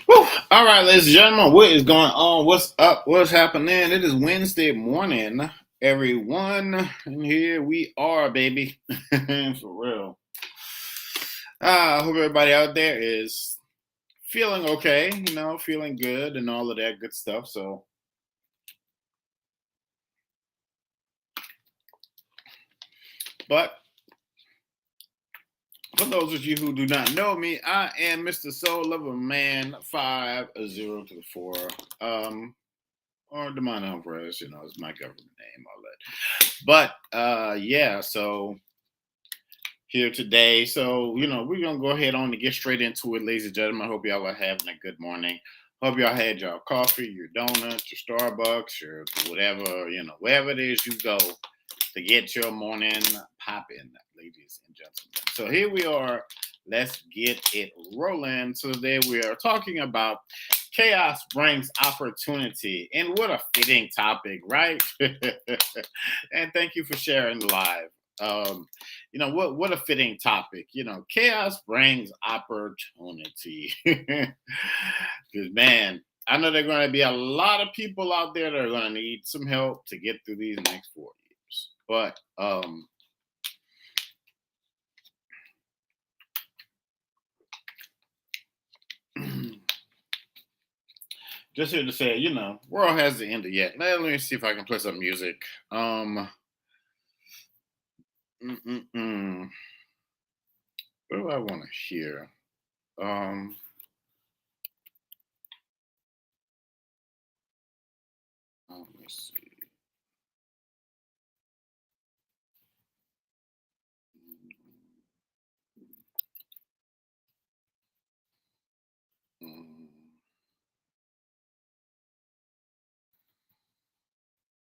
Whew. All right, ladies and gentlemen, what is going on? What's up? What's happening? It is Wednesday morning, everyone, and here we are, baby, for real. I hope everybody out there is feeling okay, feeling good, and all of that good stuff. So, but for those of you who do not know me, I am Mr. Soul Lover Man 50 to the 4. Or Demond Humphreys, it's my government name, all that. But yeah, so here today. So, we're gonna go ahead on and get straight into it, ladies and gentlemen. I hope y'all are having a good morning. Hope y'all had your coffee, your donuts, your Starbucks, your whatever, wherever it is you go to get your morning popping, ladies and gentlemen. So here we are. Let's get it rolling. So today we are talking about chaos brings opportunity. And what a fitting topic, right? And thank you for sharing live. What a fitting topic. Chaos brings opportunity. Because man, I know there are going to be a lot of people out there that are going to need some help to get through these next 4 years. But just here to say, world hasn't ended yet. Let me see if I can play some music. Mm-mm-mm. What do I want to hear? Um, let me see. Mm,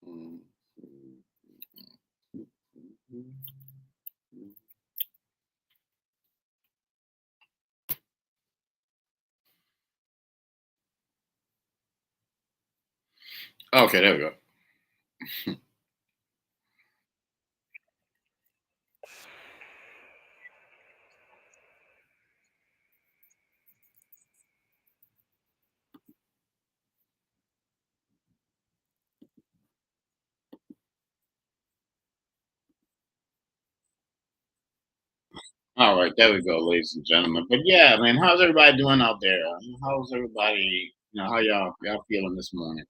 mm, mm, mm. Okay, there we go. All right, there we go, ladies and gentlemen. But yeah, man, how's everybody doing out there? How's everybody? How y'all feeling this morning?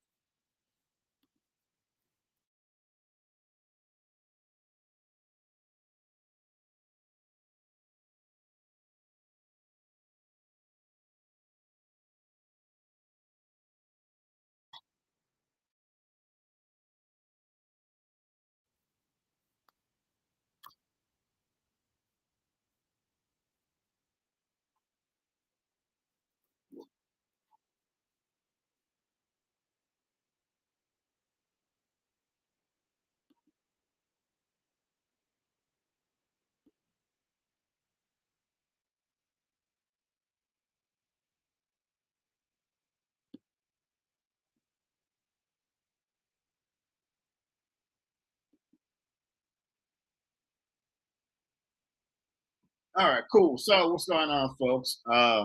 All right, cool. So what's going on, folks? I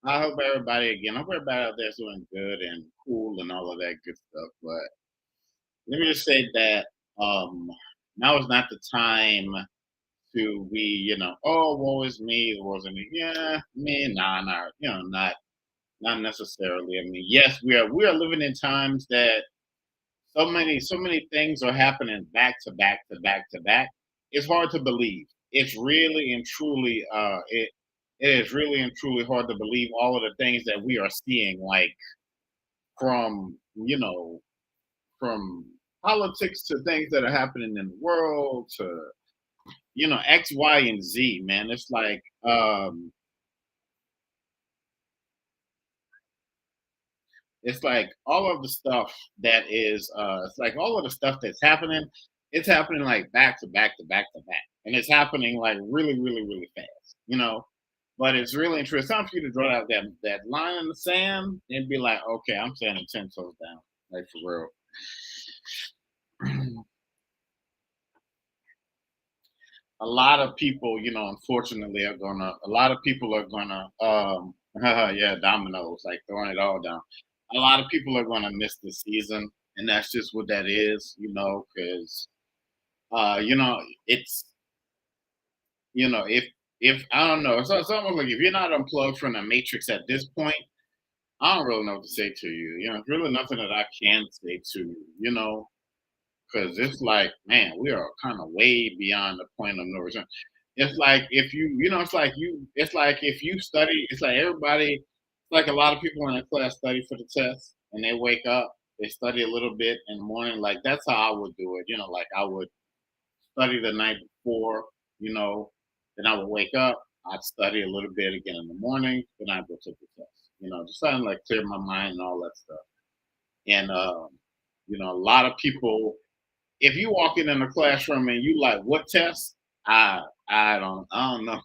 hope everybody again. I hope everybody out there is doing good and cool and all of that good stuff. But let me just say that now is not the time to be, oh, woe is me, woe is me. Yeah, me, nah, nah, not necessarily. I mean, yes, we are living in times that so many things are happening back to back to back to back. It's hard to believe. It's really and truly it is really and truly hard to believe all of the things that we are seeing, like from from politics to things that are happening in the world to X, Y, and Z. Man, it's like all of the stuff that is it's like all of the stuff that's happening. It's happening like back to back to back to back, and it's happening like really, really, really fast. But it's really interesting. It's time for you to draw out that line in the sand and be like, okay, I'm standing 10 toes down, like for real. A lot of people, unfortunately, are gonna. A lot of people are gonna, yeah, dominoes, like throwing it all down. A lot of people are gonna miss the season, and that's just what that is, because it's if I don't know, it's almost like if you're not unplugged from the matrix at this point, I don't really know what to say to you. There's really nothing that I can say to you, because it's like, man, we are kind of way beyond the point of no return. It's like if it's like if you study, it's like everybody, it's like a lot of people in a class study for the test and they wake up, they study a little bit in the morning. Like that's how I would do it, like I would study the night before, you know, then I would wake up, I'd study a little bit again in the morning, then I'd go take the test, just something like clear my mind and all that stuff. And, a lot of people, if you walk in a classroom and you like, what test? I don't know.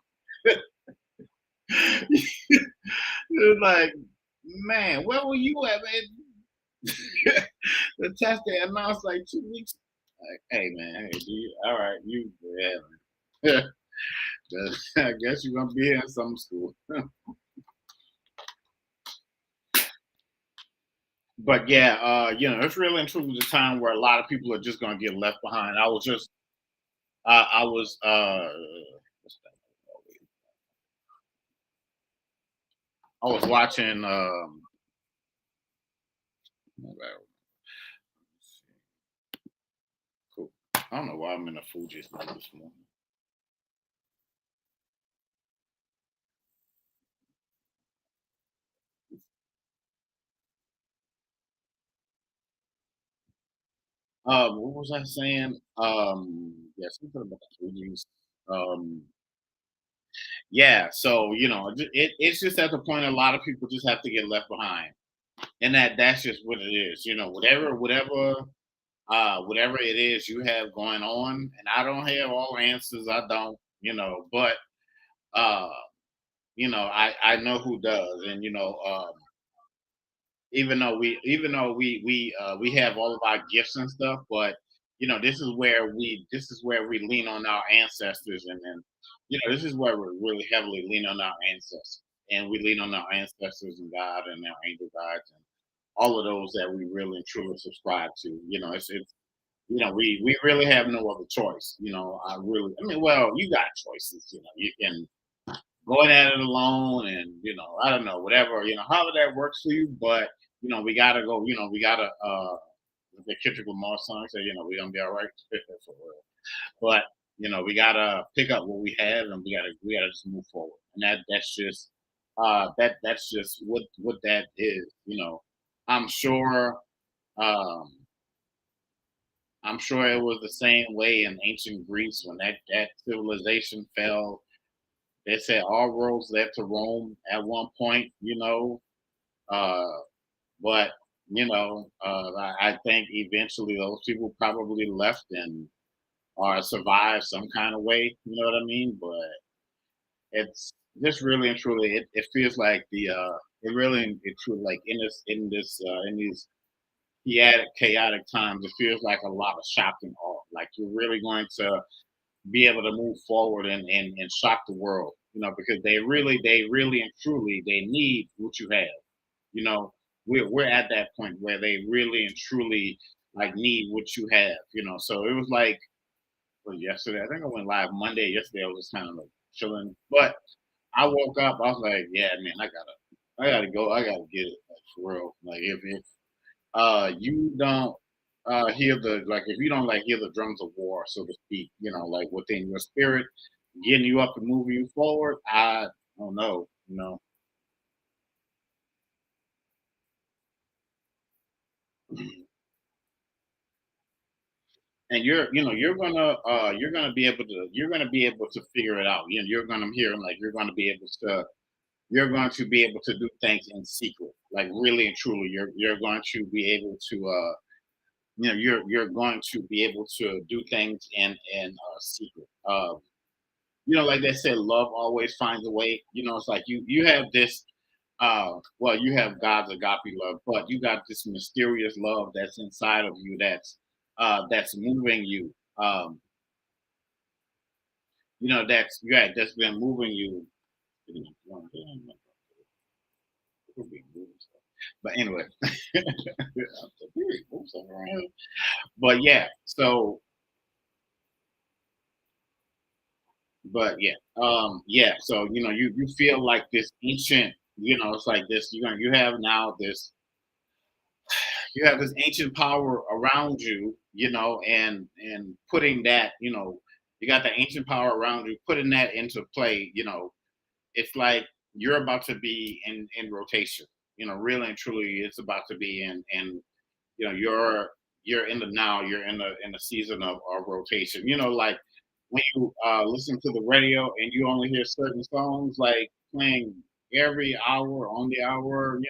It's like, man, where were you at, man? The test they announced like 2 weeks. Like, hey man, hey, all right, yeah, man. I guess you're gonna be here in some school. But yeah, it's really and truly the time where a lot of people are just gonna get left behind. I was, what's that movie? I was watching, cool. I don't know why I'm in a Fuji's mood this morning. What was I saying? Yeah, something about the Fuji's. Um, yeah, so it's just at the point a lot of people just have to get left behind, and that's just what it is. Whatever it is you have going on, and I don't have all the answers. I don't, but uh, I know who does, and even though we have all of our gifts and stuff, but this is where we lean on our ancestors, and this is where we're really heavily lean on our ancestors, and we lean on our ancestors and God and our angel guides and all of those that we really and truly subscribe to. We really have no other choice. I mean, well, you got choices. You can going at it alone and I don't know, whatever, however that works for you, but we gotta go, we gotta the Kendrick Lamar song say, we're gonna be all right for real. But we gotta pick up what we have and we gotta just move forward. And that's just that's just what that is, I'm sure um I'm sure it was the same way in ancient Greece when that civilization fell. They said all roads led to Rome at one point, uh, but I think eventually those people probably left and or survived some kind of way. You know what I mean? But it's just really and truly, it feels like it really and truly like in these chaotic times, it feels like a lot of shock and awe. Like you're really going to be able to move forward and shock the world, because they really and truly they need what you have. You know, we're at that point where they really and truly like need what you have, So it was like yesterday, I think I went live Monday. Yesterday I was just kind of like chilling. But I woke up, I was like, yeah, man, I gotta go, I gotta get it like for real. Like if you don't hear the like if you don't like hear the drums of war, so to speak, like within your spirit, getting you up and moving you forward, I don't know, and you're gonna be able to figure it out. You're gonna hear like you're going to be able to do things in secret, like really and truly. You're going to be able to you're going to be able to do things in secret. like they said, love always finds a way. It's like you have this well, you have God's agape love, but you got this mysterious love that's inside of you that's moving you. That's yeah, that's been moving you. But anyway, but yeah, yeah, so you feel like this ancient, it's like this, you have now this you have this ancient power around you, and putting that, you got the ancient power around you, putting that into play, it's like you're about to be in rotation, really and truly it's about to be in you're in the now, you're in the season of rotation. Like when you listen to the radio and you only hear certain songs like playing every hour on the hour,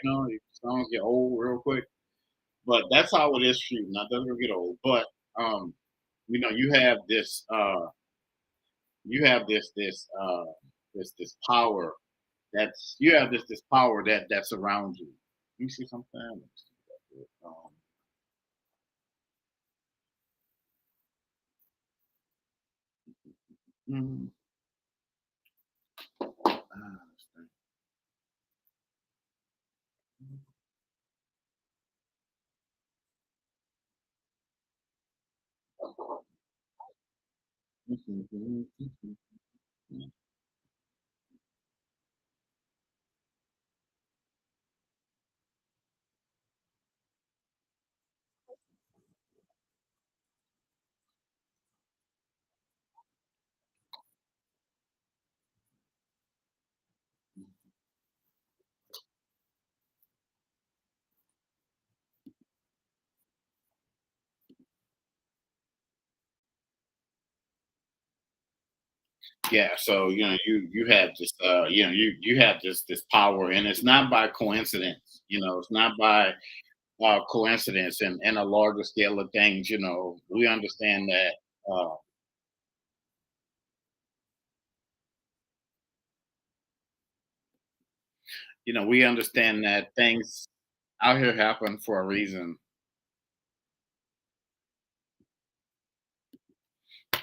songs get old real quick. But that's how it is for you. Now doesn't get old. But um, you have this power you have this power that's around you. You see something? Let's see. Mm, let's see. Yeah, so you have this you have this power, and it's not by coincidence. It's not by coincidence, and a larger scale of things. We understand that. We understand that things out here happen for a reason.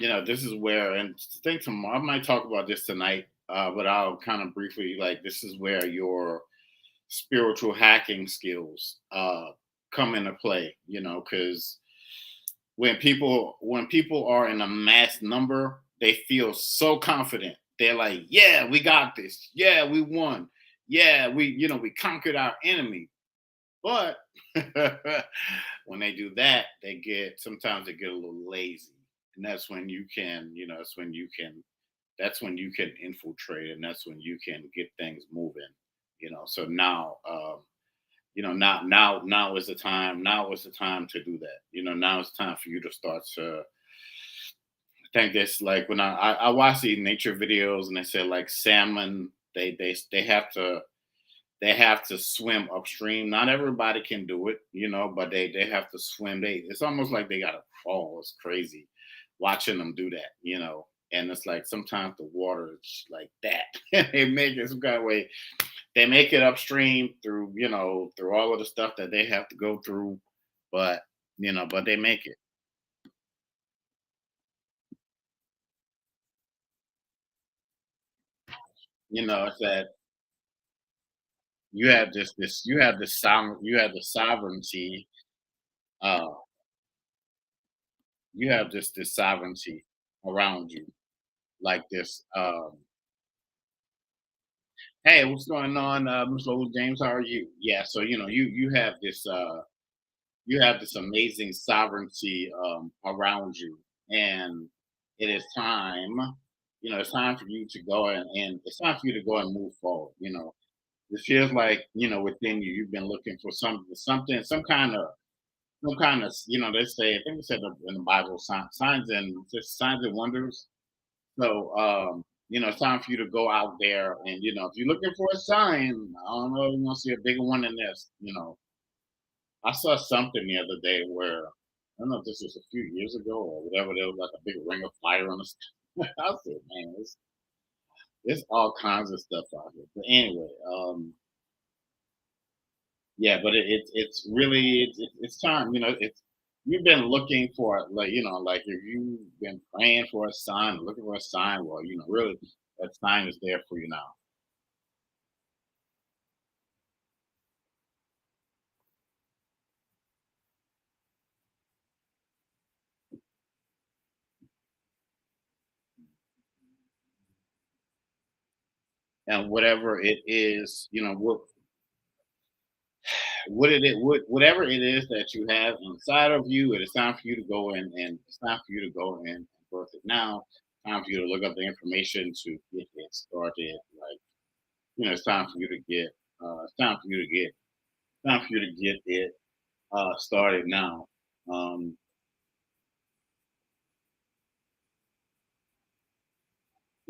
This is where, and I think tomorrow I might talk about this tonight, but I'll kind of briefly, like, this is where your spiritual hacking skills come into play. Because when people are in a mass number, they feel so confident. They're like, yeah, we got this. Yeah, we won. Yeah, we conquered our enemy. But when they do that, sometimes they get a little lazy. And that's when you can, that's when you can infiltrate, and that's when you can get things moving. So now now is the time. Now is the time to do that. Now it's time for you to start to think this, like when I watch these nature videos and they say like salmon, they have to swim upstream. Not everybody can do it, but they have to swim. It's almost like they gotta fall. It's crazy watching them do that, And it's like sometimes the water is like that. They make it some kind of way. They make it upstream through, through all of the stuff that they have to go through, but but they make it. It's that you have the sovereignty. Uh, you have this sovereignty around you, like this. Hey, what's going on, Mr. Old James? How are you? Yeah, so you have this amazing sovereignty around you, and it is time. It's time for you to go and it's time for you to go and move forward. It feels like within you, you've been looking for something, some kind of they say, I think it said in the Bible, signs and wonders. So it's time for you to go out there, and if you're looking for a sign, I don't know, you're gonna see a bigger one than this. I saw something the other day where I don't know if this was a few years ago or whatever. There was like a big ring of fire on the sky. I said, man, this. There's all kinds of stuff out here. But anyway, yeah, but it's really it's time. It's you've been looking for like like if you've been praying for a sign, looking for a sign. Well, really that sign is there for you now. And whatever it is, what it is, whatever it is that you have inside of you, it is time for you to go in, and it's time for you to go in and birth it now. Time for you to look up the information to get it started. Like it's time for you to get. It's time for you to get. Time for you to get it started now. Um,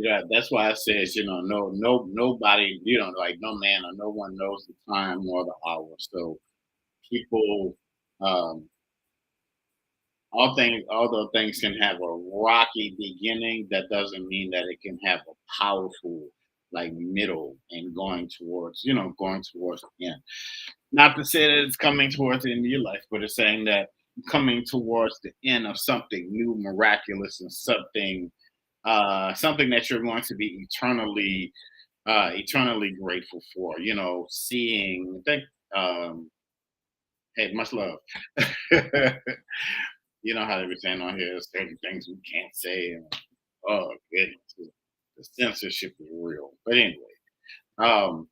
yeah, that's why I says, nobody, like no man or no one knows the time nor the hour. So people, um, although things can have a rocky beginning, that doesn't mean that it can have a powerful like middle and going towards the end. Not to say that it's coming towards the end of your life, but it's saying that coming towards the end of something new, miraculous, and something that you're going to be eternally grateful for. Seeing. Think. Hey, much love. You know how they be saying on here, certain things we can't say. And, oh goodness, the censorship is real. But anyway, um,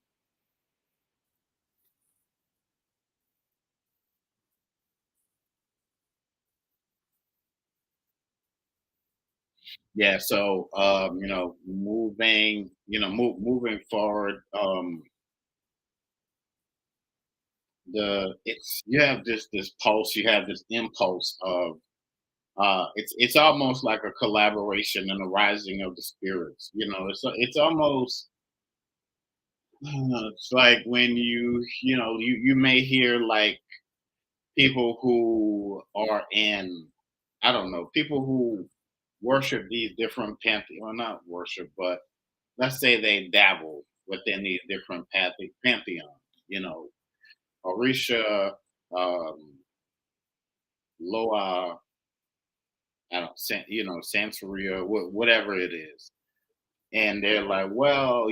yeah. So moving forward, it's you have this pulse, you have this impulse of it's almost like a collaboration and a rising of the spirits. It's almost it's like when you may hear like people who are in I don't know people who worship these different pantheon, not worship, but let's say they dabble within these different pantheons. You know, Orisha, um, Loa, I don't, Santeria, whatever it is, and they're like, well,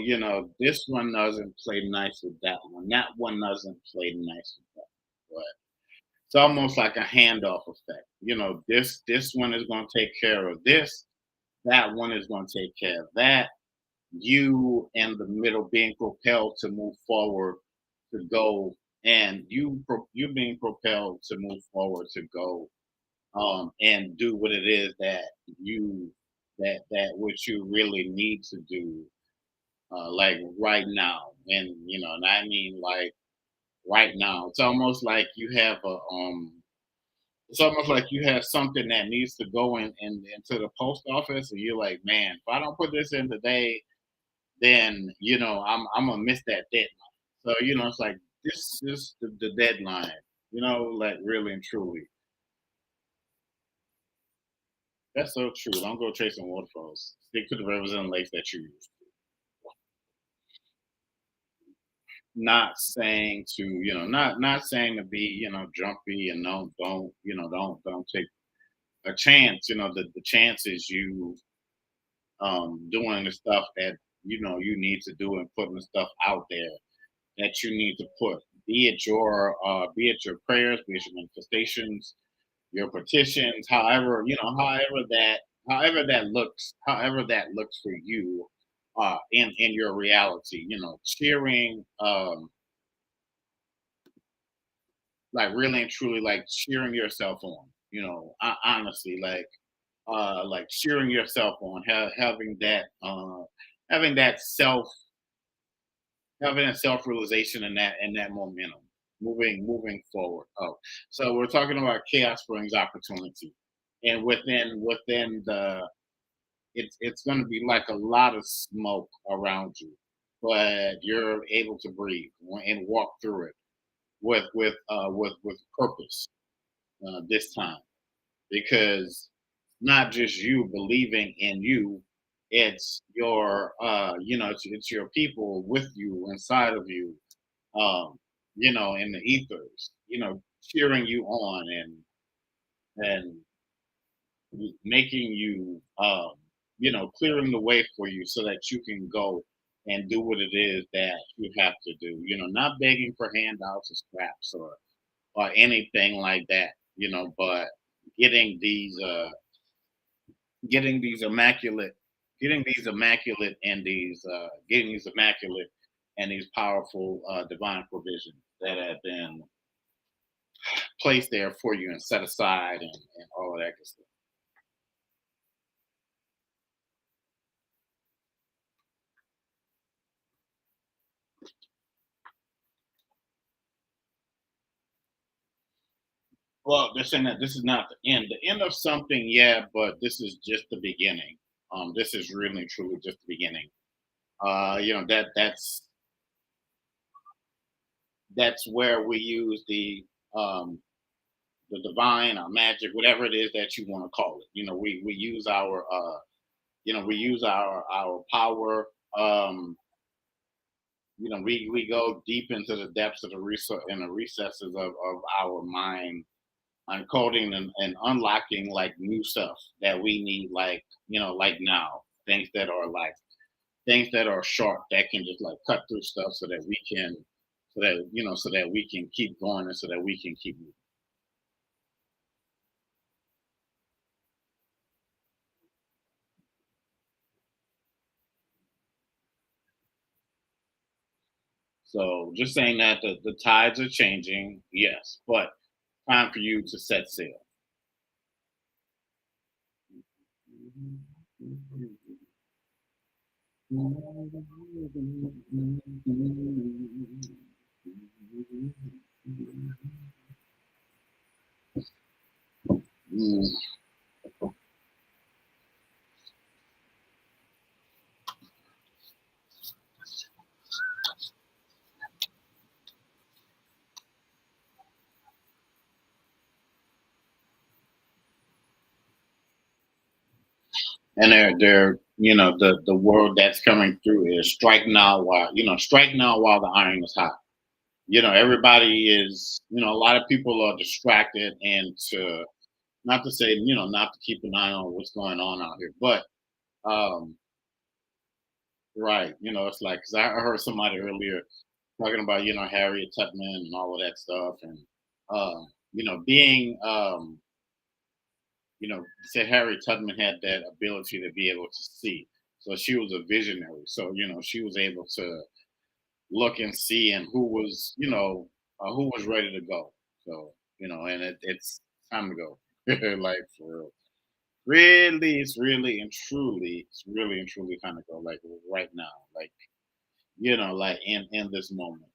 this one doesn't play nice with that one. That one doesn't play nice with that one. But it's almost like a handoff effect. This one is going to take care of this. That one is going to take care of that. You in the middle being propelled to move forward to go, and you being propelled to move forward to go and do what it is you that what you really need to do like right now. And I mean like right now. It's almost like you have something that needs to go into the post office, and you're like, man, if I don't put this in today, then I'm gonna miss that deadline. So it's like this is the deadline. Like really and truly. That's so true. Don't go chasing waterfalls. Stick to the rivers and lakes that you use. Not saying to not saying to be jumpy and don't take a chance. The chance is you doing the stuff that you need to do and putting the stuff out there that you need to put. Be it your prayers, be it your manifestations, your petitions, however that looks for you in your reality. Cheering like really and truly like cheering yourself on. Honestly, like cheering yourself on, having that self having a self realization and that momentum moving forward. Oh, so we're talking about chaos brings opportunity, and within the it's going to be like a lot of smoke around you, but you're able to breathe and walk through it with purpose this time, because not just you believing in you, It's your it's your people with you, inside of you, um, in the ethers, cheering you on and making you, clearing the way for you so that you can go and do what it is that you have to do. Not begging for handouts or scraps or anything like that. But getting these uh getting these immaculate getting these immaculate and these powerful divine provisions that have been placed there for you and set aside and all of that good stuff. Well, they're saying that this is not the end. The end of something, yeah, but this is just the beginning. This is really truly just the beginning. That's where we use um the divine or magic, whatever it is that you want to call it. We use our power. We go deep into the depths of in the recesses of our mind, uncoding and unlocking like new stuff that we need, like now, things that are sharp that can just like cut through stuff so that we can keep going and so that we can keep moving. So just saying that the tides are changing, yes, but time for you to set sail. Mm. And the world that's coming through is strike now while the iron is hot. Everybody is, a lot of people are distracted, and to not to say, not to keep an eye on what's going on out here, but um, right, it's like because I heard somebody earlier talking about Harriet Tubman and all of that stuff, and being said Harriet Tubman had that ability to be able to see, so she was a visionary, so she was able to look and see and who was ready to go, so and it's time to go, like for real. Really, it's really and truly kind of go like right now, like like in this moment.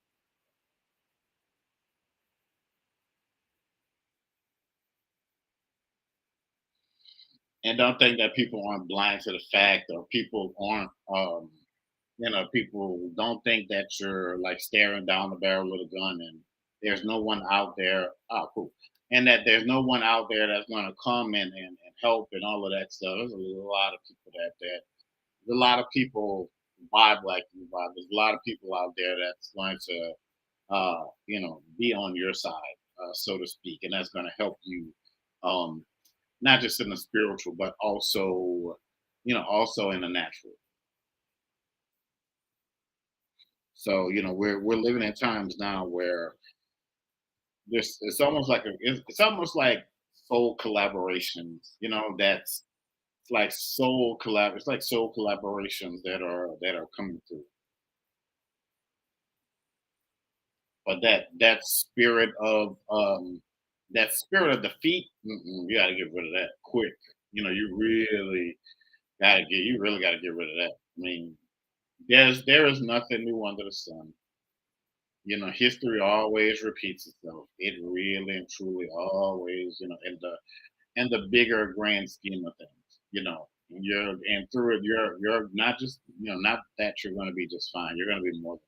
And don't think that people aren't blind to the fact, or people aren't people don't think that you're like staring down the barrel of a gun and there's no one out there. Oh, cool. And that there's no one out there that's going to come and help and all of that stuff. There's a lot of people there's a lot of people vibe like you vibe. There's a lot of people out there that's going to be on your side, so to speak, and that's going to help you, um, not just in the spiritual, but also, also in the natural. So we're living in times now where this it's almost like soul collaborations. It's like soul collaborations that are coming through. But that spirit of defeat, you got to get rid of that quick. You really got to get rid of that. I mean, there is nothing new under the sun. History always repeats itself. It really and truly always, in the bigger grand scheme of things. And through it, you're not just, not that you're going to be just fine. You're going to be more than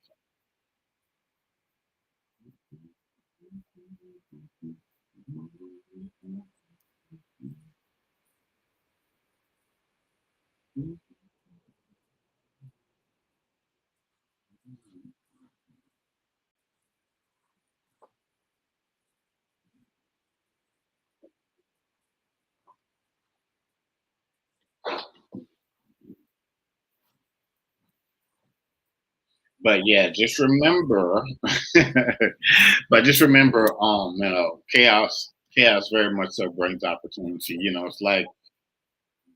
fine. But yeah, just remember, but just remember, chaos very much so brings opportunity. It's like,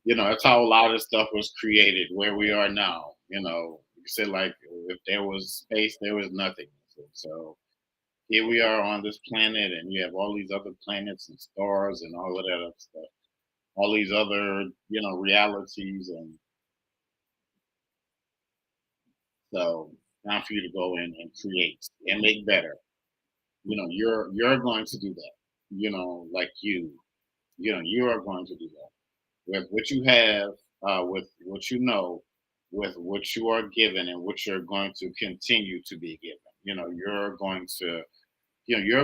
that's how a lot of this stuff was created, where we are now. You said like if there was space, there was nothing. So here we are on this planet, and you have all these other planets and stars and all of that other stuff, all these other, realities, and so time for you to go in and create and make better. You're going to do that. Like you are going to do that with what you have, with what you know, with what you are given, and what you're going to continue to be given. You're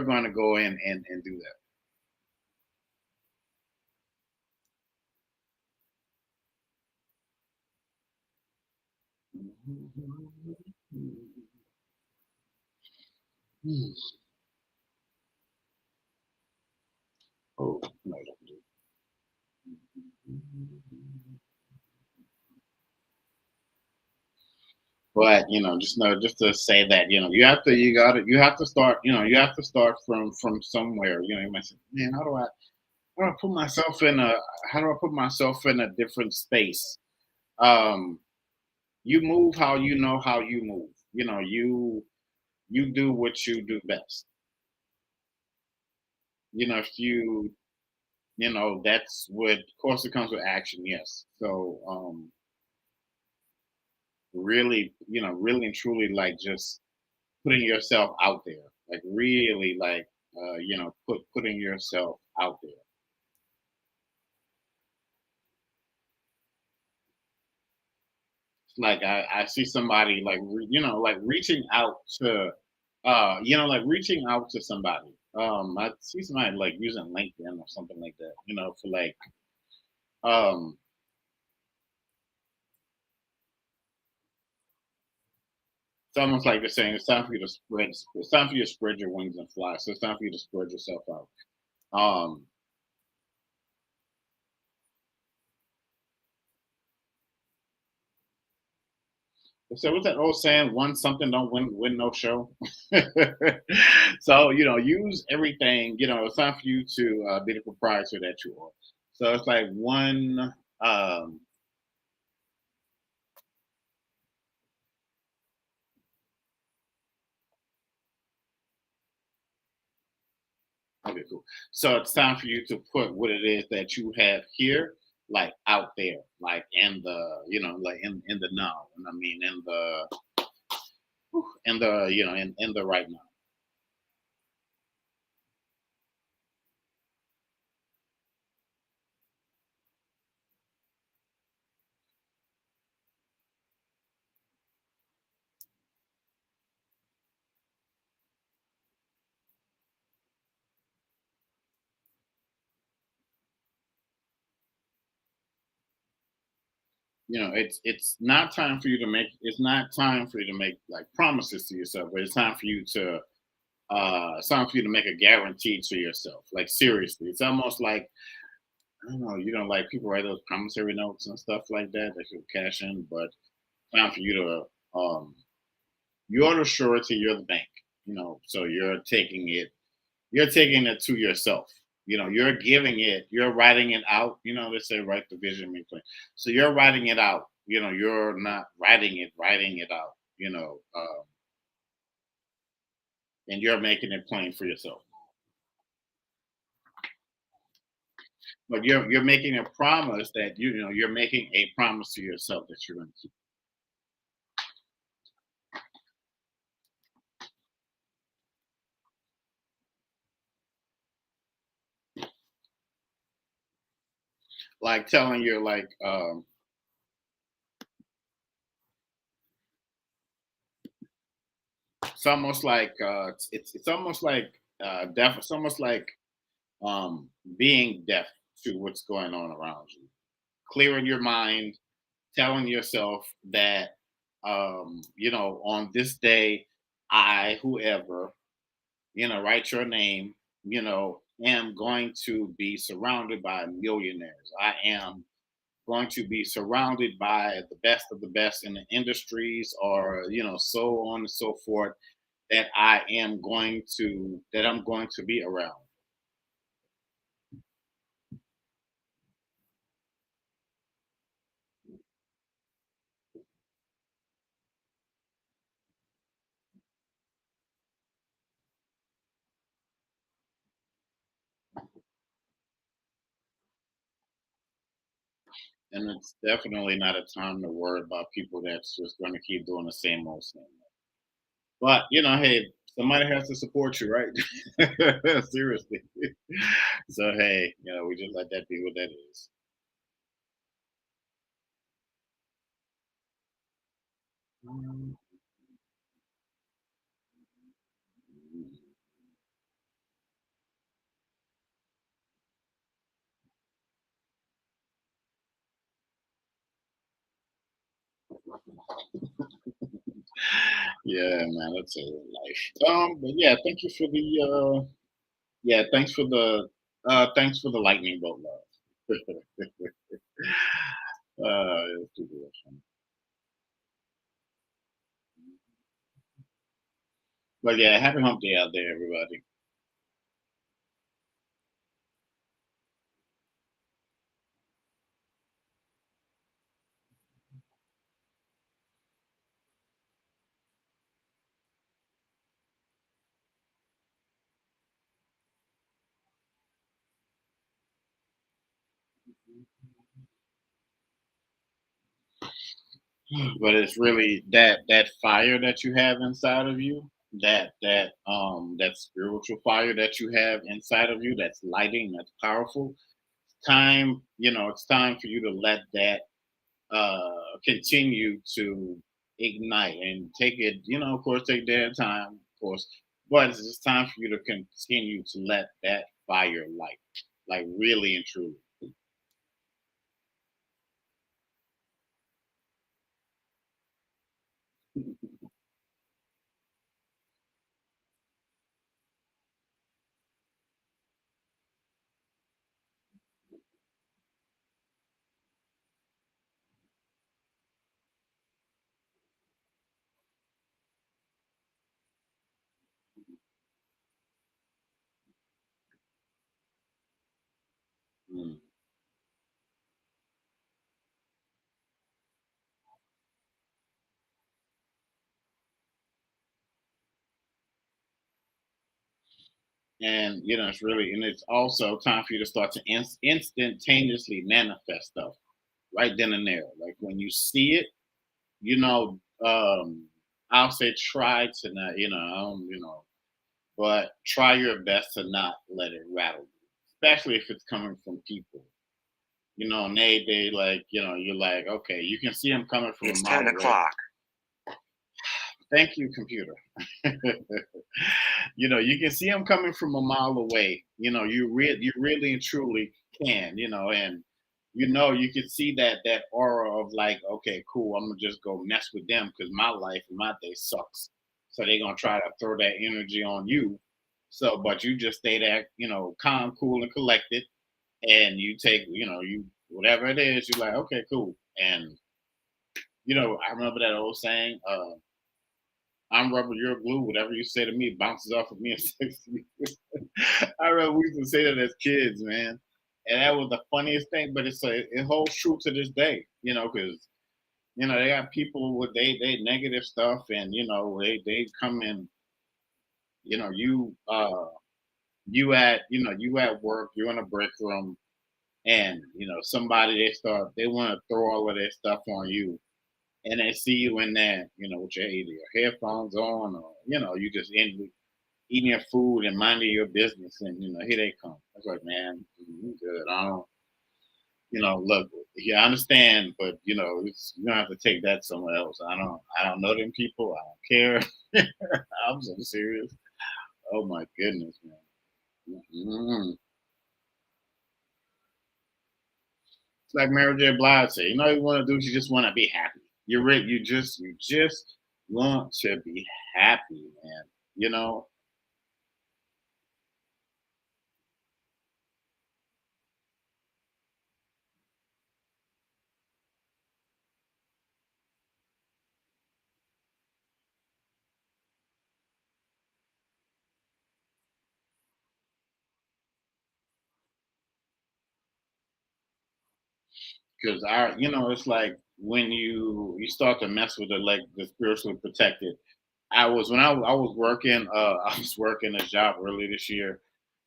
going to go in and do that. Oh, no, don't do it. But just know, just to say that, you have to start from somewhere. You might say, man, how do I put myself in a how do I put myself in a different space? Um, you move how you move. You do what you do best. If that's what, of course, it comes with action. Yes. So, really and truly, like, just putting yourself out there, like, really, like, putting yourself out there. Like, I see somebody, like, like reaching out to, reaching out to somebody. I see somebody like using LinkedIn or something like that, for like, um, it's almost like they're saying it's time for you to spread. It's time for you to spread your wings and fly. So it's time for you to spread yourself out. Um, so what's that old saying? One something don't win no show. So use everything. It's time for you to be the proprietor that you are. So it's like one. Um, okay, cool. So it's time for you to put what it is that you have here, like, out there, like in the, like in the now. And I mean, in the right now. It's not time for you to make like promises to yourself, but it's time for you to it's time for you to make a guarantee to yourself. Like, seriously. It's almost like, I don't know, like people write those promissory notes and stuff like that you cash in, but time for you to you're the surety, you're the bank, so you're taking it to yourself. You're giving it, you're writing it out. They say write the vision, make plain. So you're writing it out. You're not writing it out. And you're making it plain for yourself. But you're making a promise that you're making a promise to yourself that you're going to keep. Like telling you, like, it's almost like it's almost like deaf. It's almost like being deaf to what's going on around you, clearing your mind, telling yourself that, on this day, I, whoever, write your name, am going to be surrounded by millionaires. I am going to be surrounded by the best of the best in the industries, or so on and so forth, that I'm going to be around. And it's definitely not a time to worry about people that's just going to keep doing the same old same old. But hey, somebody has to support you, right? Seriously. So hey, we just let that be what that is. Mm. Yeah, man, that's a life. But yeah, thank you for the yeah, thanks for the lightning bolt love. It's too good. But yeah, happy hump day out there, everybody. But it's really that fire that you have inside of you, that spiritual fire that you have inside of you, that's lighting, that's powerful. It's time for you to let that continue to ignite and take it, of course, take their time, of course, but it's just time for you to continue to let that fire light, like really and truly. Mm. And it's also time for you to start to instantaneously manifest stuff right then and there. Like when you see it, you know, I'll say try to not, but try your best to not let it rattle you, especially if it's coming from people. And they like, you're like, okay, you can see them coming from a It's mile 10 away. o'clock. Thank you, computer. You can see them coming from a mile away. You really and truly can. And you can see that aura of like, okay, cool. I'm gonna just go mess with them because my life and my day sucks. So they're gonna try to throw that energy on you. So, but you just stay there, calm, cool, and collected, and you take, you whatever it is. You're like, okay, cool. And I remember that old saying. I'm rubber, you're glue. Whatever you say to me bounces off of me and sticks to you. I remember we used to say that as kids, man, and that was the funniest thing. But it holds true to this day, because they got people with they negative stuff, and they come in, you you at work, you're in a break room, and somebody they want to throw all of their stuff on you, and they see you in there, with your either your headphones on, or you just in eating your food and minding your business, and here they come. I was like, man, you good. I don't, look, yeah, I understand, but you don't have to take that somewhere else. I don't know them people. I don't care. I'm so serious. Oh my goodness, man. Mhm. It's like Mary J. Blige said, you want to do, you just want to be happy. You just want to be happy, man. You know, because it's like when you start to mess with the spiritually protected. I was working I was working a job early this year,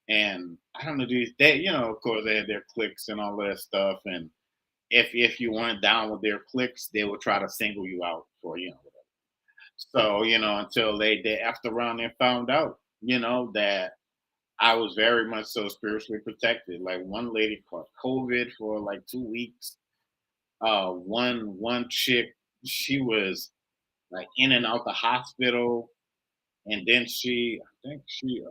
and I don't know these they of course they had their cliques and all of that stuff, and if you weren't down with their cliques, they would try to single you out for whatever. So until they after around and found out that I was very much so spiritually protected. Like one lady caught COVID for like 2 weeks. One chick, she was like in and out the hospital, and then I think she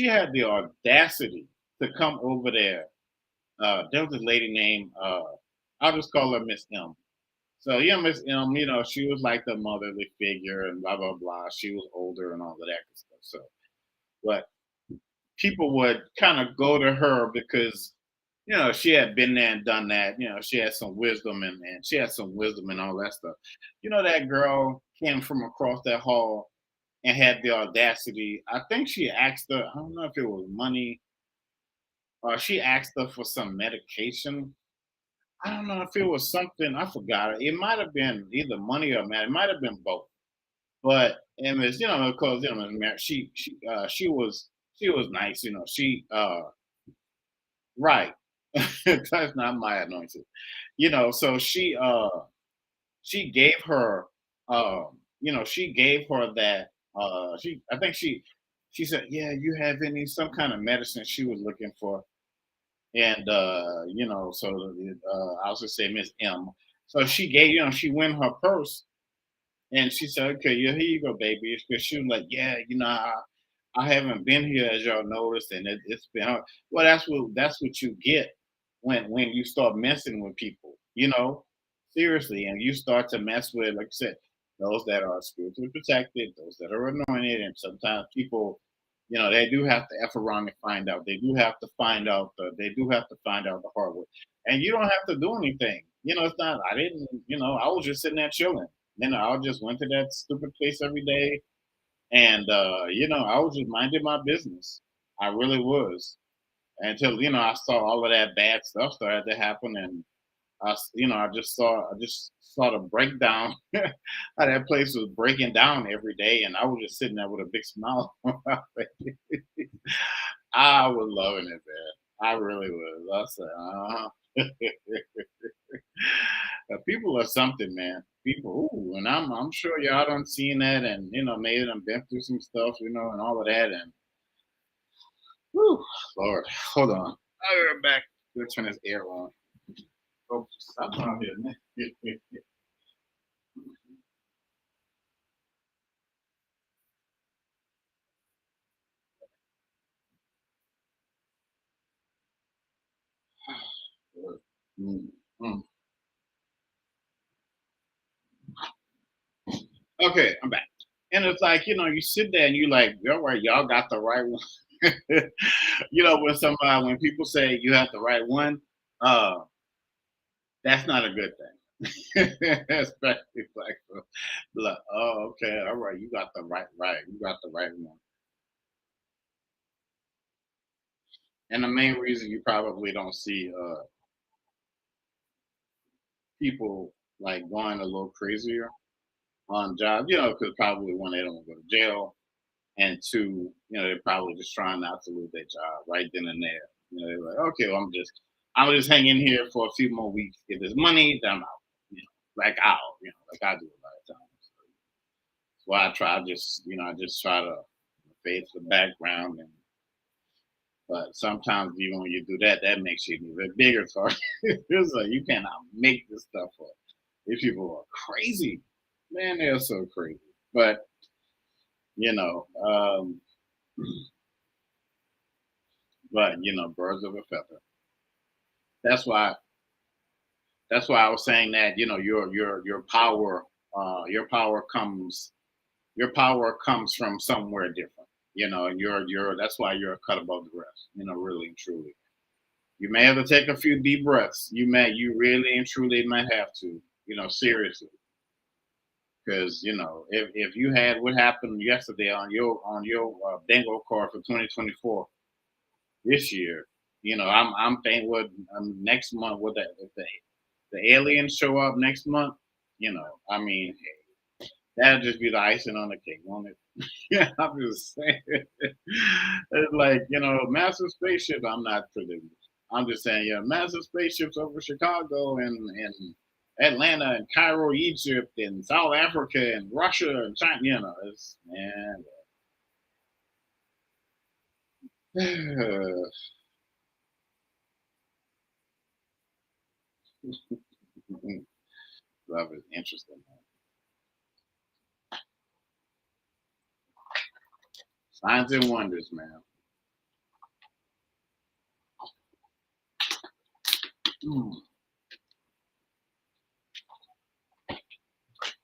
had the audacity to come over there. There was a lady named I'll just call her Miss M. So Miss M, she was like the motherly figure and blah blah blah. She was older and all of that good stuff. So, but people would kind of go to her because she had been there and done that. She had some wisdom and she had some wisdom and all that stuff. That girl came from across that hall and had the audacity. I think she asked her, I don't know if it was money or she asked her for some medication. I don't know if it was something, I forgot. It might have been either money or man, it might have been both. But it was, because she was nice, right. That's not my anointed. So she gave her she gave her that she I think she said, yeah, you have any some kind of medicine she was looking for. And so I'll just say Miss M. So she gave, she went in her purse and she said, okay, yeah, here you go, baby. Because she was like, yeah, I haven't been here as y'all noticed, and it's been hard. Well, that's what you get when you start messing with people, seriously, and you start to mess with, like I said, those that are spiritually protected, those that are anointed, and sometimes people, they do have to f around and find out. They do have to find out. They do have to find out the hard way, and you don't have to do anything. It's not. I didn't. I was just sitting there chilling. I just went to that stupid place every day and I was just minding my business. I really was until I saw all of that bad stuff started to happen, and I just saw the breakdown. How that place was breaking down every day, and I was just sitting there with a big smile on my face. I was loving it, man. I really was. I said, people are something, man. People, ooh, and I'm sure y'all done seen that, and maybe done been through some stuff, and all of that, and whew, Lord, hold on, I'll be back. Let's turn this air on. Oh, stop out here, man. Mm, mm. Okay, I'm back, and it's like you sit there and you like, all right, y'all got the right one. When people say you have the right one, uh, that's not a good thing. Especially like, oh, okay, all right, you got the right, you got the right one. And the main reason you probably don't see people like going a little crazier on jobs, because probably one, they don't want to go to jail, and two, they're probably just trying not to lose their job right then and there. They're like, okay, well, I'm just hanging here for a few more weeks, get this money, then I'm out. Like I do a lot of times. That's why I try. I just try to fade to the background, and but sometimes even when you do that, that makes you a bit bigger. So it's like you cannot make this stuff up. These people are crazy, man. They're so crazy. But you know, um, birds of a feather. That's why. That's why I was saying that your power, your power comes from somewhere different. And you're that's why you're a cut above the rest. Really and truly. You may have to take a few deep breaths. You really and truly might have to. Seriously, because if you had what happened yesterday on your bingo card for 2024 this year, I'm thinking what next month. What that if the aliens show up next month? I mean, that'd just be the icing on the cake, won't it? Yeah, I'm just saying. It's like, massive spaceship. I'm not predicting. I'm just saying, yeah, massive spaceships over Chicago and Atlanta and Cairo, Egypt and South Africa and Russia and China. It's man. Love is interesting, man. Signs and wonders, man. Mm.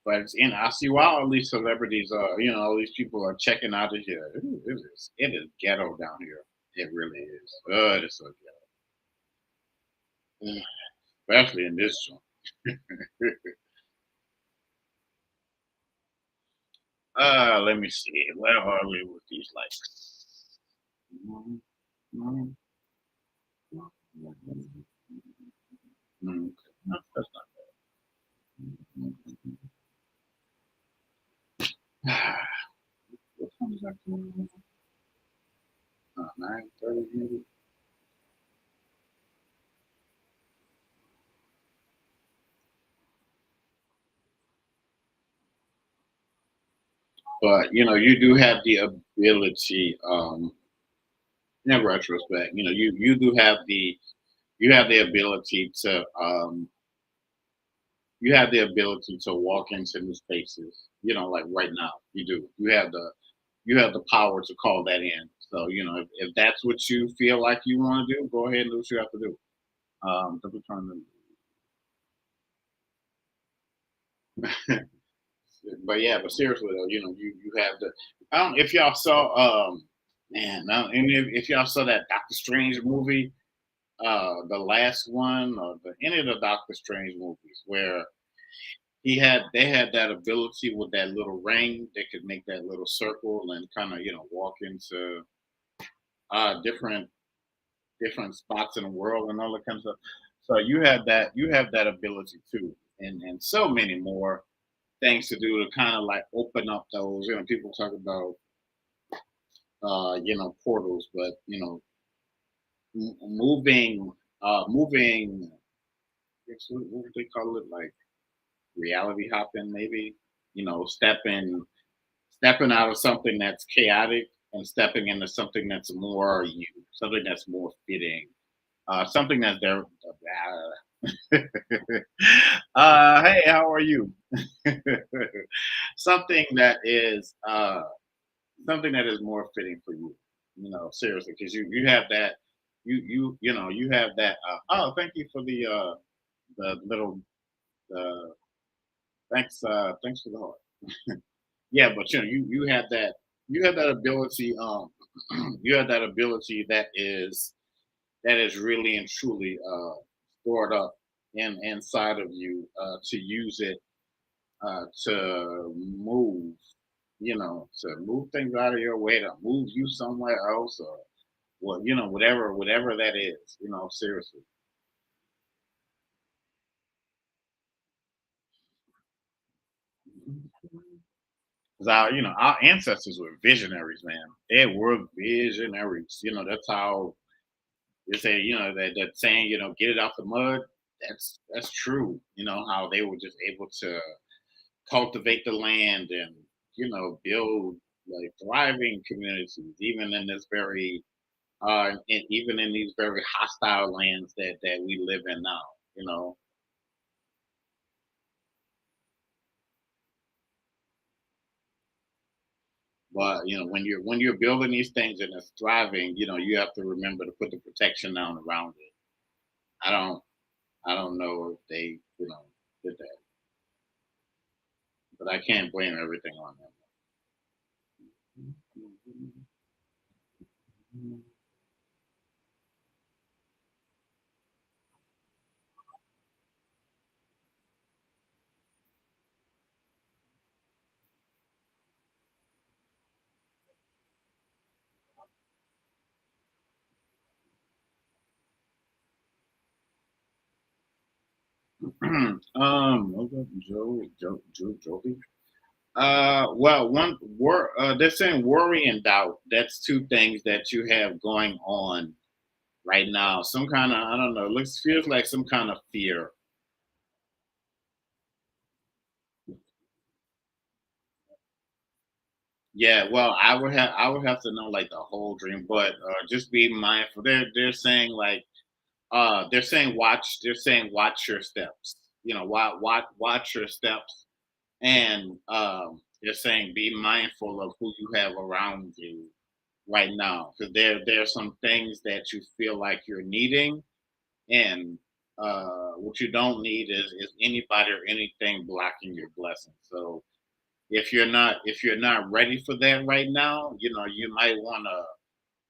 But I see why all these celebrities are, all these people are checking out of here. It is ghetto down here. It really is. It is so ghetto, especially in this joint. Let me see. Where are we with these likes? Mhm, mhm, mhm. No, that's not bad. What time is that? 9:30 maybe. But you do have the ability, in retrospect, you do have the ability to walk into new spaces. Like right now, you do. You have the power to call that in. So if that's what you feel like you want to do, go ahead and do what you have to do. Double turn but yeah, but seriously though, you have the. I don't if y'all saw man, and if y'all saw that Doctor Strange movie, the last one or any of the Doctor Strange movies where they had that ability with that little ring. They could make that little circle and kind of walk into different spots in the world and all that kind of stuff. So you have that ability too, and so many more things to do to kind of like open up those. People talk about portals, but moving. What would they call it? Like reality hopping, maybe. Stepping out of something that's chaotic and stepping into something that's more you, something that's more fitting, something that's there. Hey, how are you? something that is something that is more fitting for you. Seriously, because you have that. You have that. Oh, thank you for the little. Uh, thanks for the heart. Yeah, but you have that ability. You have that ability that is really and truly stored up inside of you to use it to move. To move things out of your way, to move you somewhere else, or whatever that is. Seriously. 'Cause our ancestors were visionaries, man. They were visionaries. That's how they say, that saying, get it out the mud. That's true. How they were just able to cultivate the land and build like thriving communities, even in this very and even in these very hostile lands that we live in now. You know, but when you're building these things and it's thriving, you have to remember to put the protection down around it. I don't I don't know if they did that, but I can't blame everything on them. What was Joey? Well, they're saying worry and doubt. That's two things that you have going on right now. Some kind of, I don't know, looks feels like some kind of fear. Yeah, well, I would have to know like the whole dream, but just be mindful. They're saying like they're saying watch your steps. Watch your steps, and they're saying be mindful of who you have around you right now, because there's some things that you feel like you're needing, and what you don't need is anybody or anything blocking your blessing. So if you're not ready for that right now,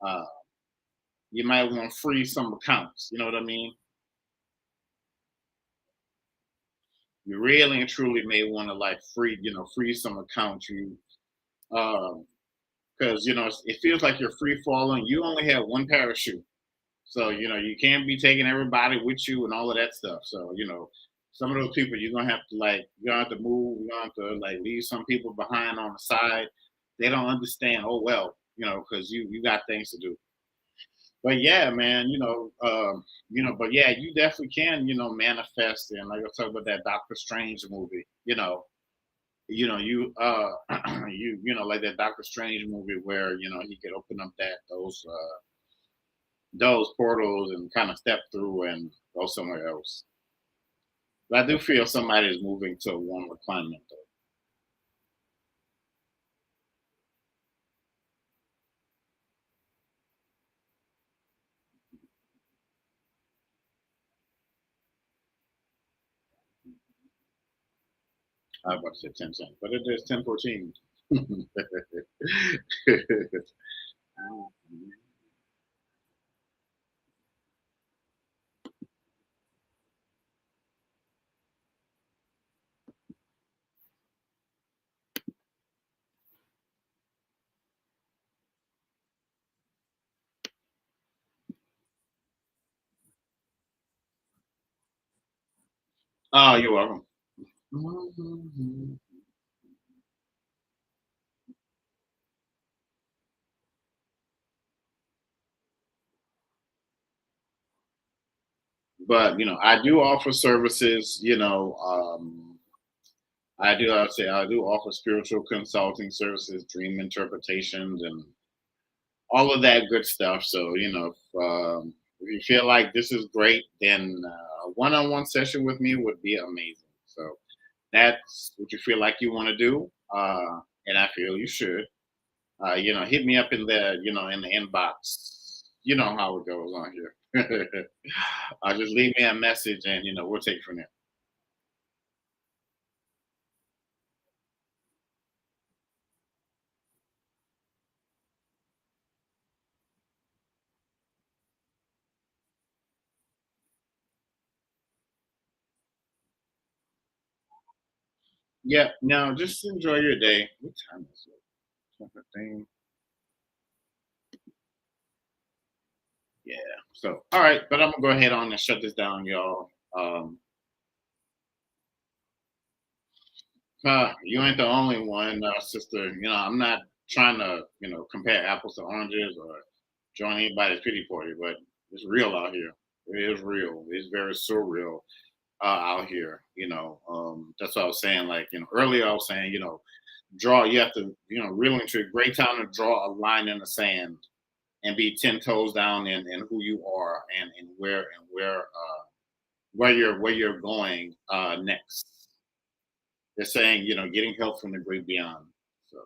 uh, you might want to freeze some accounts. You know what I mean? You really and truly may want to like freeze some accounts. Um, because it feels like you're free falling. You only have one parachute, so you can't be taking everybody with you and all of that stuff. So some of those people you're gonna have to move. You're gonna have to like leave some people behind on the side. They don't understand. Oh well, because you got things to do. But yeah, man, but yeah, you definitely can, manifest, and like I talk about that Doctor Strange movie. You like that Doctor Strange movie where he could open up those portals and kind of step through and go somewhere else. But I do feel somebody is moving to a warmer climate though. I was about to say 10 cents, but it is 10:14. Oh, you're welcome. But I do offer services. I do offer spiritual consulting services, dream interpretations, and all of that good stuff. So if you feel like this is great, then a one-on-one session with me would be amazing. So that's what you feel like you want to do, and I feel you should. Hit me up in the inbox. You know how it goes on here. Just leave me a message, and we'll take it from there. Yeah. Now, just enjoy your day. What time is it? 10:15. Yeah. So, all right, but I'm gonna go ahead on and shut this down, y'all. You ain't the only one, sister. I'm not trying to, compare apples to oranges or join anybody's pity party, but it's real out here. It is real. It's very surreal out here. That's what I was saying. Like, earlier I was saying, draw. You have to, really into a great time to draw a line in the sand and be 10 toes down in who you are and where you're going next. They're saying, getting help from the great beyond. So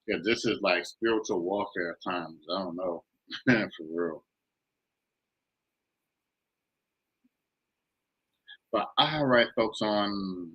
yeah, this is like spiritual warfare times. I don't know. For real. But all right, folks, on